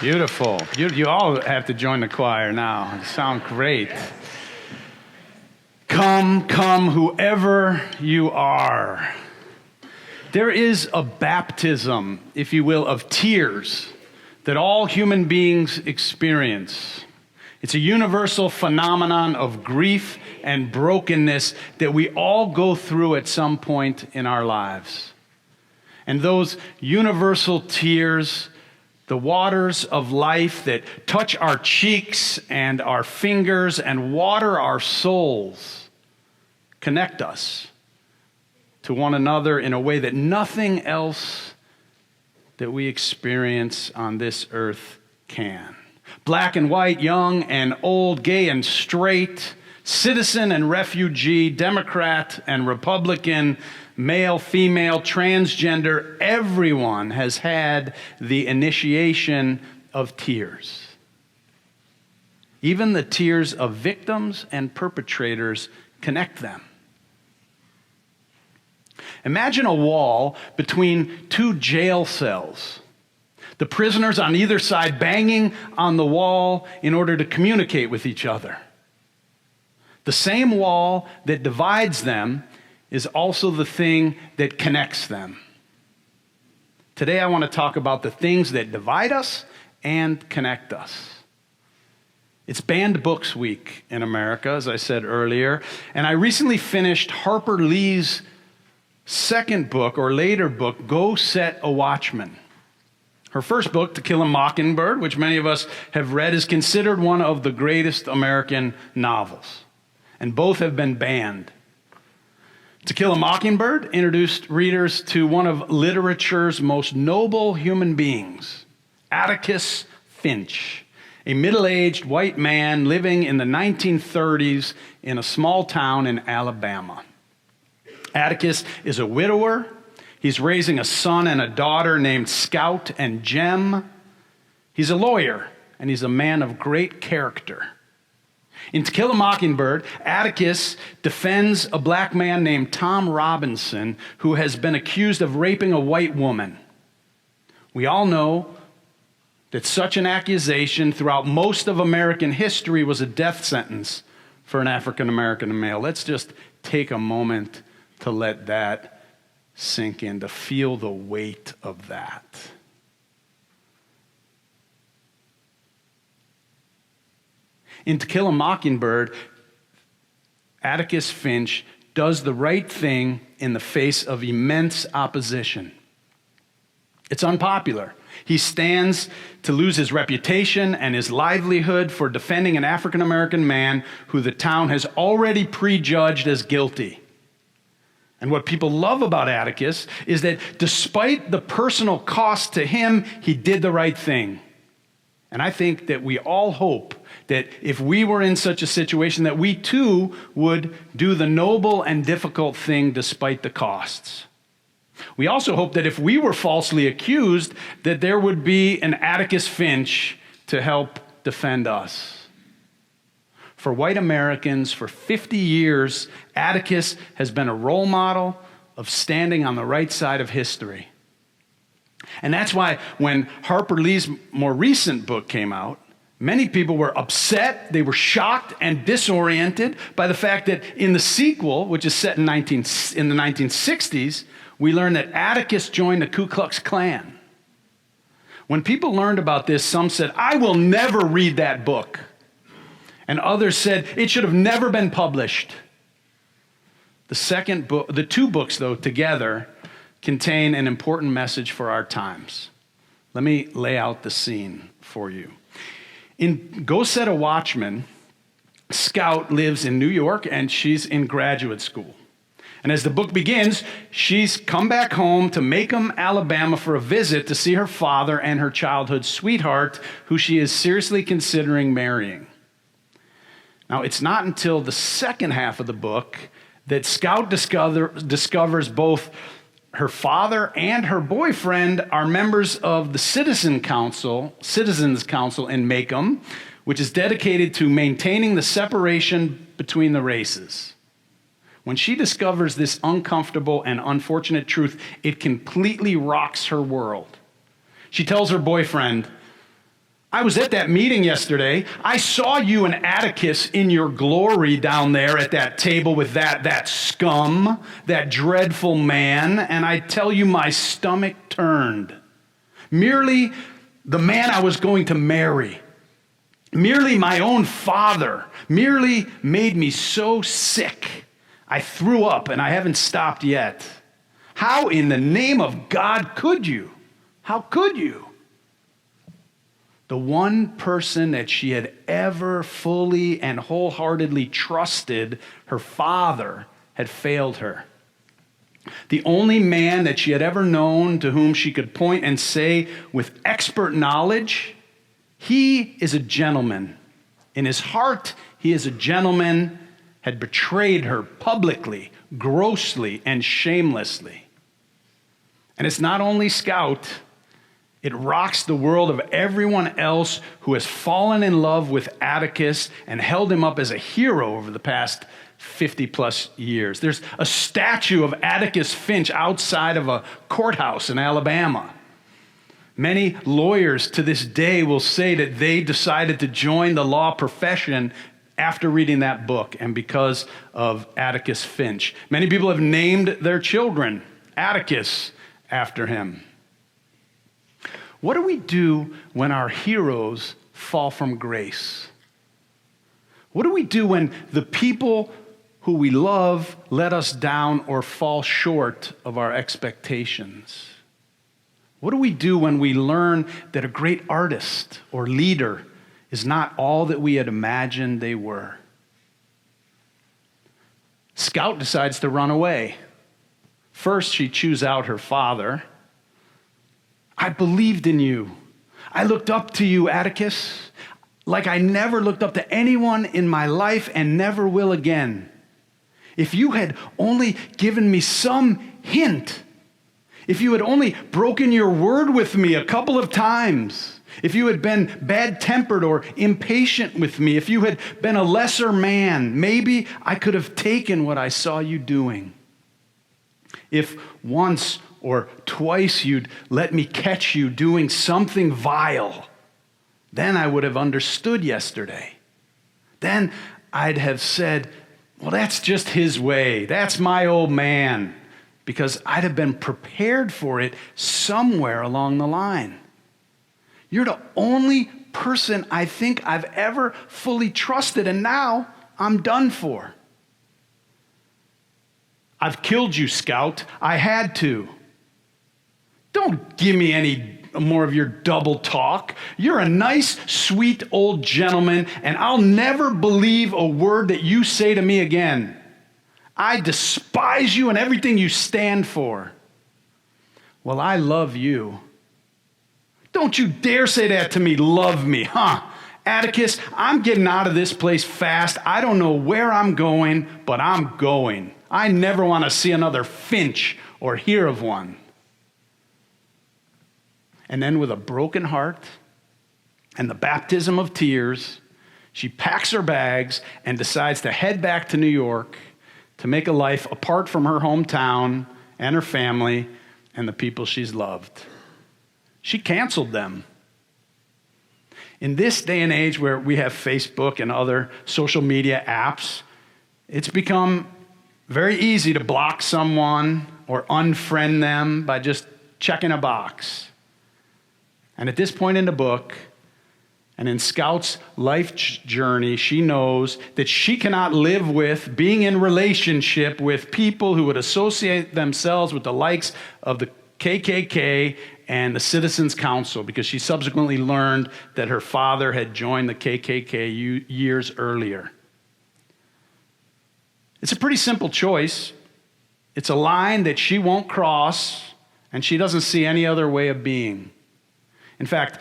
Beautiful. You all have to join the choir now. You sound great. Come, come, whoever you are. There is a baptism, if you will, of tears that all human beings experience. It's a universal phenomenon of grief and brokenness that we all go through at some point in our lives. And those universal tears, the waters of life that touch our cheeks and our fingers and water our souls, connect us to one another in a way that nothing else that we experience on this earth can. Black and white, young and old, gay and straight, citizen and refugee, Democrat and Republican, male, female, transgender, everyone has had the initiation of tears. Even the tears of victims and perpetrators connect them. Imagine a wall between two jail cells. The prisoners on either side banging on the wall in order to communicate with each other. The same wall that divides them is also the thing that connects them. Today I want to talk about the things that divide us and connect us. It's Banned Books Week in America, as I said earlier, and I recently finished Harper Lee's second book, or later book, Go Set a Watchman. Her first book, To Kill a Mockingbird, which many of us have read, is considered one of the greatest American novels, and both have been banned. To Kill a Mockingbird introduced readers to one of literature's most noble human beings, Atticus Finch, a middle-aged white man living in the 1930s in a small town in Alabama. Atticus is a widower. He's raising a son and a daughter named Scout and Jem. He's a lawyer, and he's a man of great character. In To Kill a Mockingbird, Atticus defends a black man named Tom Robinson who has been accused of raping a white woman. We all know that such an accusation throughout most of American history was a death sentence for an African-American male. Let's just take a moment to let that sink in, to feel the weight of that. In To Kill a Mockingbird, Atticus Finch does the right thing in the face of immense opposition. It's unpopular. He stands to lose his reputation and his livelihood for defending an African-American man who the town has already prejudged as guilty. And what people love about Atticus is that despite the personal cost to him, he did the right thing. And I think that we all hope that if we were in such a situation, that we too would do the noble and difficult thing despite the costs. We also hope that if we were falsely accused, that there would be an Atticus Finch to help defend us. For white Americans, for 50 years, Atticus has been a role model of standing on the right side of history. And that's why when Harper Lee's more recent book came out, many people were upset, they were shocked and disoriented by the fact that in the sequel, which is set in the 1960s, we learn that Atticus joined the Ku Klux Klan. When people learned about this, some said, "I will never read that book." And others said, "It should have never been published." The two books, though, together contain an important message for our times. Let me lay out the scene for you. In Go Set a Watchman, Scout lives in New York, and she's in graduate school. And as the book begins, she's come back home to Macomb, Alabama for a visit to see her father and her childhood sweetheart, who she is seriously considering marrying. Now, it's not until the second half of the book that Scout discovers both her father and her boyfriend are members of the Citizens Council in Macomb, which is dedicated to maintaining the separation between the races. When she discovers this uncomfortable and unfortunate truth, it completely rocks her world. She tells her boyfriend, I was at that meeting yesterday. I saw you and Atticus in your glory down there at that table with that scum, that dreadful man, and I tell you my stomach turned. Merely the man I was going to marry, merely my own father, merely made me so sick. I threw up and I haven't stopped yet. How in the name of God could you? How could you? The one person that she had ever fully and wholeheartedly trusted, her father, had failed her. The only man that she had ever known to whom she could point and say with expert knowledge, he is a gentleman. In his heart, he is a gentleman, had betrayed her publicly, grossly, and shamelessly. And it's not only Scout. It rocks the world of everyone else who has fallen in love with Atticus and held him up as a hero over the past 50 plus years. There's a statue of Atticus Finch outside of a courthouse in Alabama. Many lawyers to this day will say that they decided to join the law profession after reading that book and because of Atticus Finch. Many people have named their children Atticus after him. What do we do when our heroes fall from grace? What do we do when the people who we love let us down or fall short of our expectations? What do we do when we learn that a great artist or leader is not all that we had imagined they were? Scout decides to run away. First, she chews out her father. I believed in you. I looked up to you, Atticus, like I never looked up to anyone in my life and never will again. If you had only given me some hint, if you had only broken your word with me a couple of times, if you had been bad-tempered or impatient with me, if you had been a lesser man, maybe I could have taken what I saw you doing. If once or twice you'd let me catch you doing something vile, then I would have understood yesterday. Then I'd have said, well, that's just his way. That's my old man. Because I'd have been prepared for it somewhere along the line. You're the only person I think I've ever fully trusted, and now I'm done for. I've killed you, Scout. I had to. Don't give me any more of your double talk. You're a nice, sweet old gentleman, and I'll never believe a word that you say to me again. I despise you and everything you stand for. Well, I love you. Don't you dare say that to me, love me, huh? Atticus, I'm getting out of this place fast. I don't know where I'm going, but I'm going. I never want to see another Finch or hear of one. And then with a broken heart and the baptism of tears, she packs her bags and decides to head back to New York to make a life apart from her hometown and her family and the people she's loved. She canceled them. In this day and age where we have Facebook and other social media apps, it's become very easy to block someone or unfriend them by just checking a box. And at this point in the book, and in Scout's life journey, she knows that she cannot live with being in relationship with people who would associate themselves with the likes of the KKK and the Citizens Council, because she subsequently learned that her father had joined the KKK years earlier. It's a pretty simple choice. It's a line that she won't cross, and she doesn't see any other way of being. In fact,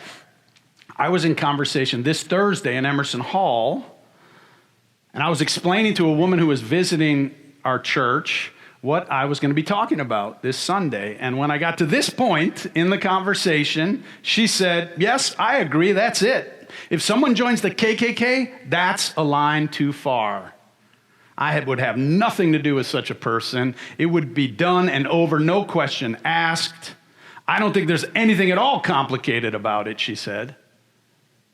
I was in conversation this Thursday in Emerson Hall, and I was explaining to a woman who was visiting our church what I was going to be talking about this Sunday. And when I got to this point in the conversation, she said, yes, I agree, that's it. If someone joins the KKK, that's a line too far. would have nothing to do with such a person. It would be done and over, no question asked. I don't think there's anything at all complicated about it, she said.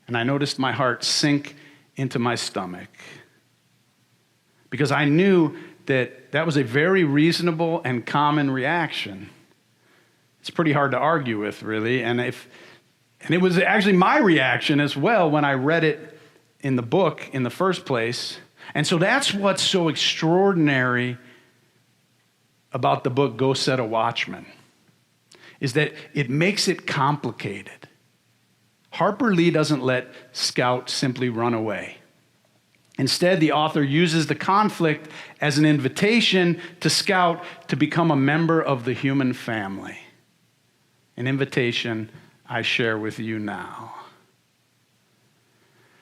And I noticed my heart sink into my stomach because I knew that was a very reasonable and common reaction. It's pretty hard to argue with, really. And it was actually my reaction as well when I read it in the book in the first place. And so that's what's so extraordinary about the book Go Set a Watchman, is that it makes it complicated. Harper Lee doesn't let Scout simply run away. Instead, the author uses the conflict as an invitation to Scout to become a member of the human family. An invitation I share with you now.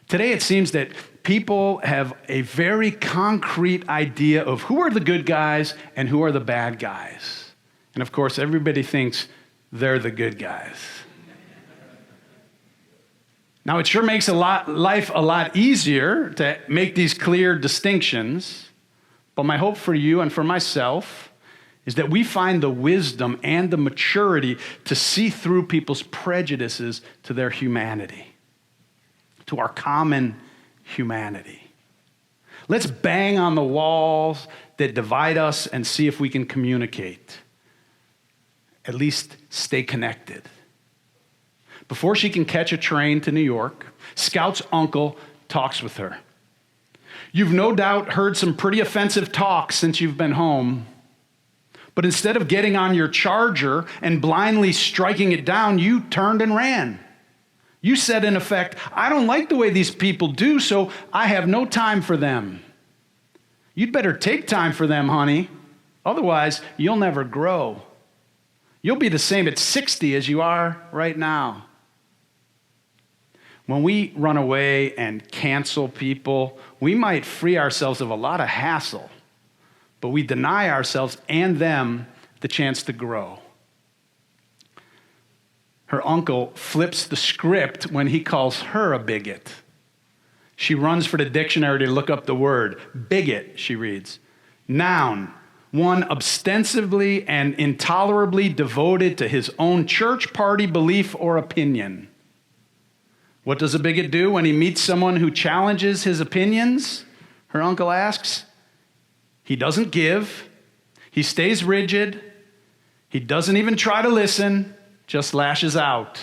Today, it seems that people have a very concrete idea of who are the good guys and who are the bad guys. And of course, everybody thinks they're the good guys. Now, it sure makes life a lot easier to make these clear distinctions, but my hope for you and for myself is that we find the wisdom and the maturity to see through people's prejudices to their humanity, to our common humanity. Let's bang on the walls that divide us and see if we can communicate, at least stay connected. Before she can catch a train to New York, Scout's uncle talks with her. You've no doubt heard some pretty offensive talk since you've been home. But instead of getting on your charger and blindly striking it down, you turned and ran. You said, in effect, I don't like the way these people do, so I have no time for them. You'd better take time for them, honey. Otherwise, you'll never grow. You'll be the same at 60 as you are right now. When we run away and cancel people, we might free ourselves of a lot of hassle, but we deny ourselves and them the chance to grow. Her uncle flips the script when he calls her a bigot. She runs for the dictionary to look up the word. Bigot, she reads. Noun, one ostensibly and intolerably devoted to his own church party belief or opinion. What does a bigot do when he meets someone who challenges his opinions? Her uncle asks. He doesn't give. He stays rigid. He doesn't even try to listen, just lashes out.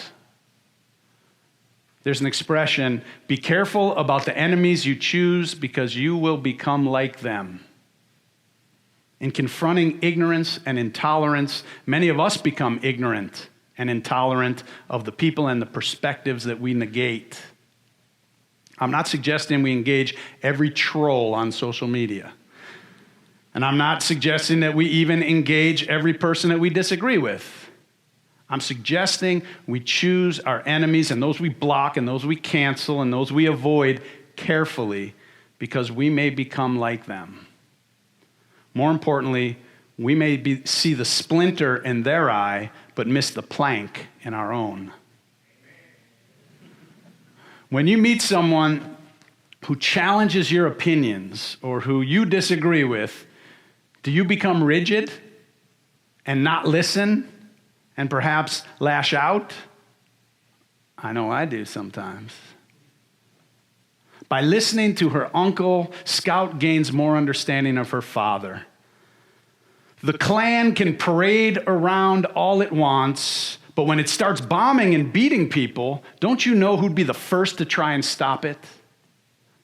There's an expression, be careful about the enemies you choose because you will become like them. In confronting ignorance and intolerance, many of us become ignorant and intolerant of the people and the perspectives that we negate. I'm not suggesting we engage every troll on social media. And I'm not suggesting that we even engage every person that we disagree with. I'm suggesting we choose our enemies and those we block and those we cancel and those we avoid carefully because we may become like them. More importantly, we may see the splinter in their eye, but miss the plank in our own. When you meet someone who challenges your opinions or who you disagree with, do you become rigid and not listen and perhaps lash out? I know I do sometimes. By listening to her uncle, Scout gains more understanding of her father. The Klan can parade around all it wants, but when it starts bombing and beating people, don't you know who'd be the first to try and stop it?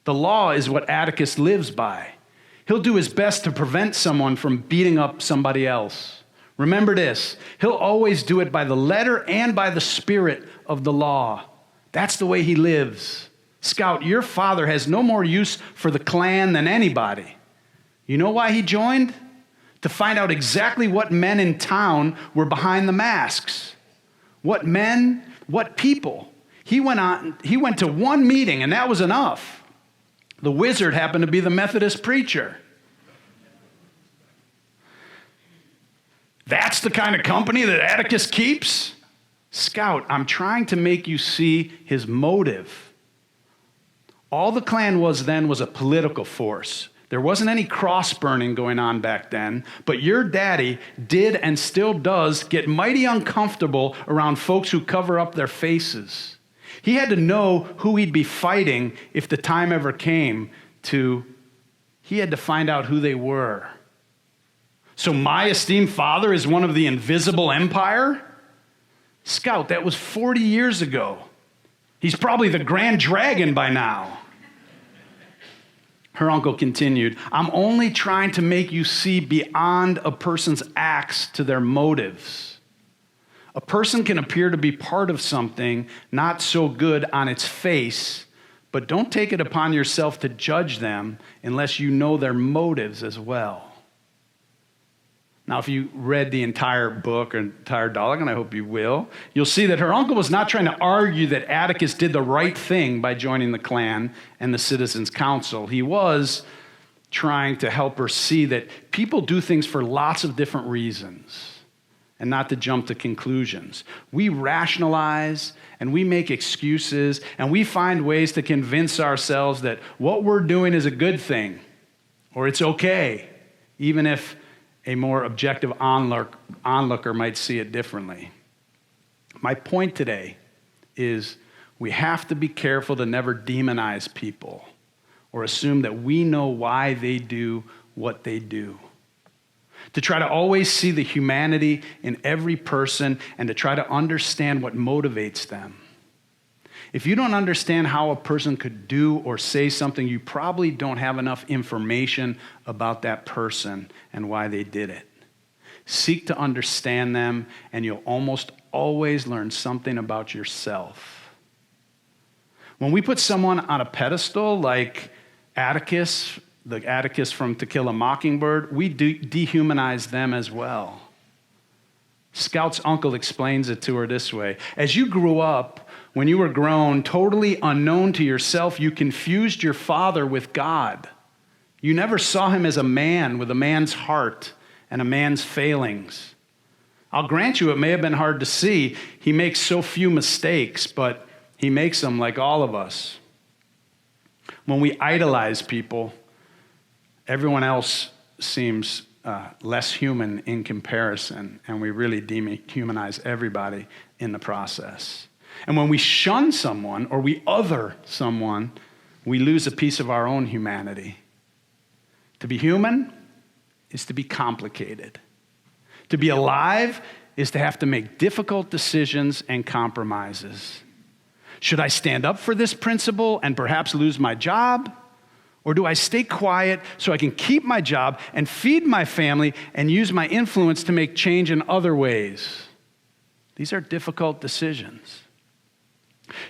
The law is what Atticus lives by. He'll do his best to prevent someone from beating up somebody else. Remember this, he'll always do it by the letter and by the spirit of the law. That's the way he lives. Scout, your father has no more use for the Klan than anybody. You know why he joined? To find out exactly what men in town were behind the masks. What men, what people. He went to one meeting and that was enough. The wizard happened to be the Methodist preacher. That's the kind of company that Atticus keeps? Scout, I'm trying to make you see his motive. All the Klan was then was a political force There wasn't any cross burning going on back then, but your daddy did and still does get mighty uncomfortable around folks who cover up their faces. He had to know who he'd be fighting if the time ever came he had to find out who they were. So my esteemed father is one of the invisible empire? Scout, that was 40 years ago. He's probably the Grand Dragon by now. Her uncle continued, I'm only trying to make you see beyond a person's acts to their motives. A person can appear to be part of something not so good on its face, but don't take it upon yourself to judge them unless you know their motives as well. Now, if you read the entire book or entire dialogue, and I hope you will, you'll see that her uncle was not trying to argue that Atticus did the right thing by joining the Klan and the Citizens' Council. He was trying to help her see that people do things for lots of different reasons and not to jump to conclusions. We rationalize and we make excuses and we find ways to convince ourselves that what we're doing is a good thing or it's okay, even if a more objective onlooker might see it differently. My point today is we have to be careful to never demonize people or assume that we know why they do what they do. To try to always see the humanity in every person and to try to understand what motivates them. If you don't understand how a person could do or say something, you probably don't have enough information about that person and why they did it. Seek to understand them, and you'll almost always learn something about yourself. When we put someone on a pedestal like Atticus, the Atticus from To Kill a Mockingbird, we dehumanize them as well. Scout's uncle explains it to her this way. As you grew up, when you were grown, totally unknown to yourself, you confused your father with God. You never saw him as a man with a man's heart and a man's failings. I'll grant you it may have been hard to see. He makes so few mistakes, but he makes them like all of us. When we idolize people, everyone else seems less human in comparison, and we really dehumanize everybody in the process. And when we shun someone or we other someone, we lose a piece of our own humanity. To be human is to be complicated. To be alive is to have to make difficult decisions and compromises. Should I stand up for this principle and perhaps lose my job? Or do I stay quiet so I can keep my job and feed my family and use my influence to make change in other ways? These are difficult decisions.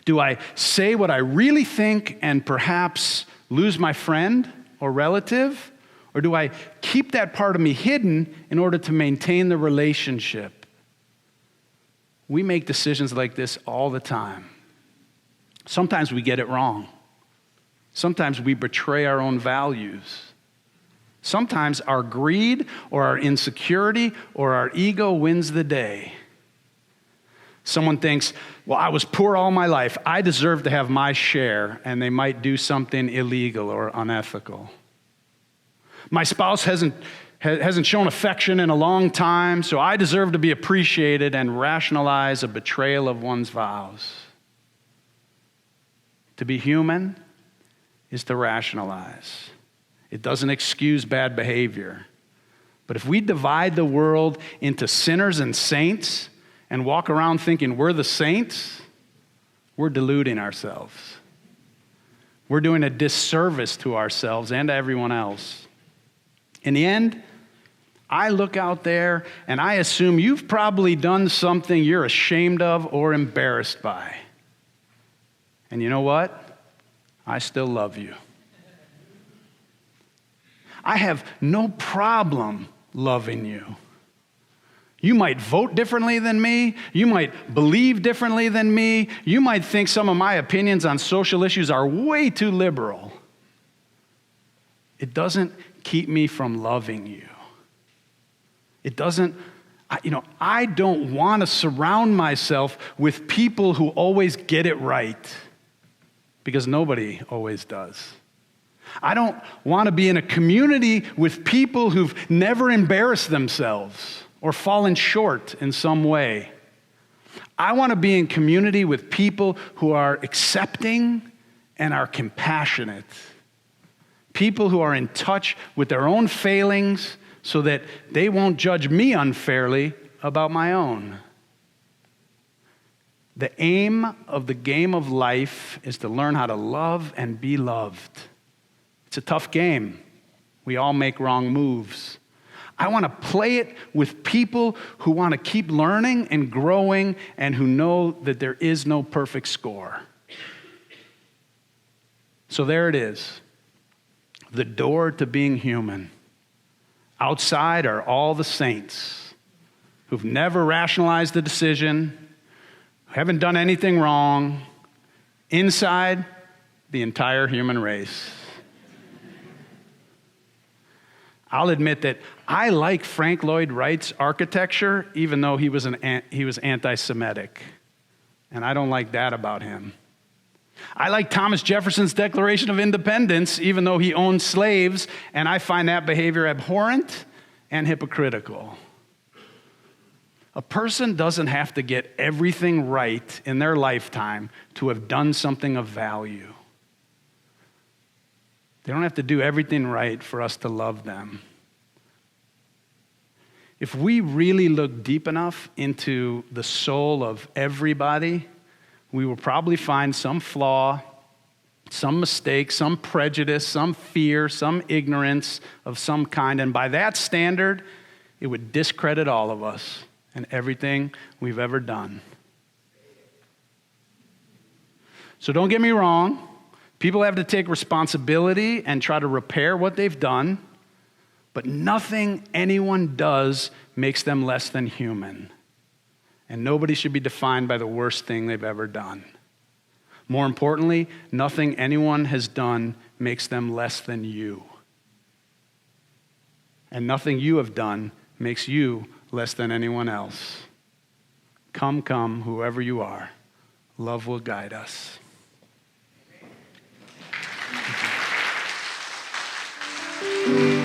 Do I say what I really think and perhaps lose my friend or relative? Or do I keep that part of me hidden in order to maintain the relationship? We make decisions like this all the time. Sometimes we get it wrong. Sometimes we betray our own values. Sometimes our greed or our insecurity or our ego wins the day. Someone thinks, well, I was poor all my life. I deserve to have my share, and they might do something illegal or unethical. My spouse hasn't shown affection in a long time, so I deserve to be appreciated, and rationalize a betrayal of one's vows. To be human is to rationalize. It doesn't excuse bad behavior. But if we divide the world into sinners and saints and walk around thinking we're the saints, we're deluding ourselves. We're doing a disservice to ourselves and to everyone else. In the end, I look out there and I assume you've probably done something you're ashamed of or embarrassed by. And you know what? I still love you. I have no problem loving you. You might vote differently than me. You might believe differently than me. You might think some of my opinions on social issues are way too liberal. It doesn't keep me from loving you. It doesn't, I don't want to surround myself with people who always get it right, because nobody always does. I don't want to be in a community with people who've never embarrassed themselves or fallen short in some way. I want to be in community with people who are accepting and are compassionate. People who are in touch with their own failings so that they won't judge me unfairly about my own. The aim of the game of life is to learn how to love and be loved. It's a tough game. We all make wrong moves. I want to play it with people who want to keep learning and growing and who know that there is no perfect score. So there it is, the door to being human. Outside are all the saints who've never rationalized a decision, who haven't done anything wrong. Inside, the entire human race. I'll admit that I like Frank Lloyd Wright's architecture, even though he was anti-Semitic. And I don't like that about him. I like Thomas Jefferson's Declaration of Independence, even though he owned slaves, and I find that behavior abhorrent and hypocritical. A person doesn't have to get everything right in their lifetime to have done something of value. They don't have to do everything right for us to love them. If we really look deep enough into the soul of everybody, we will probably find some flaw, some mistake, some prejudice, some fear, some ignorance of some kind. And by that standard, it would discredit all of us and everything we've ever done. So don't get me wrong. People have to take responsibility and try to repair what they've done, but nothing anyone does makes them less than human. And nobody should be defined by the worst thing they've ever done. More importantly, nothing anyone has done makes them less than you. And nothing you have done makes you less than anyone else. Come, come, whoever you are. Love will guide us. Thank you.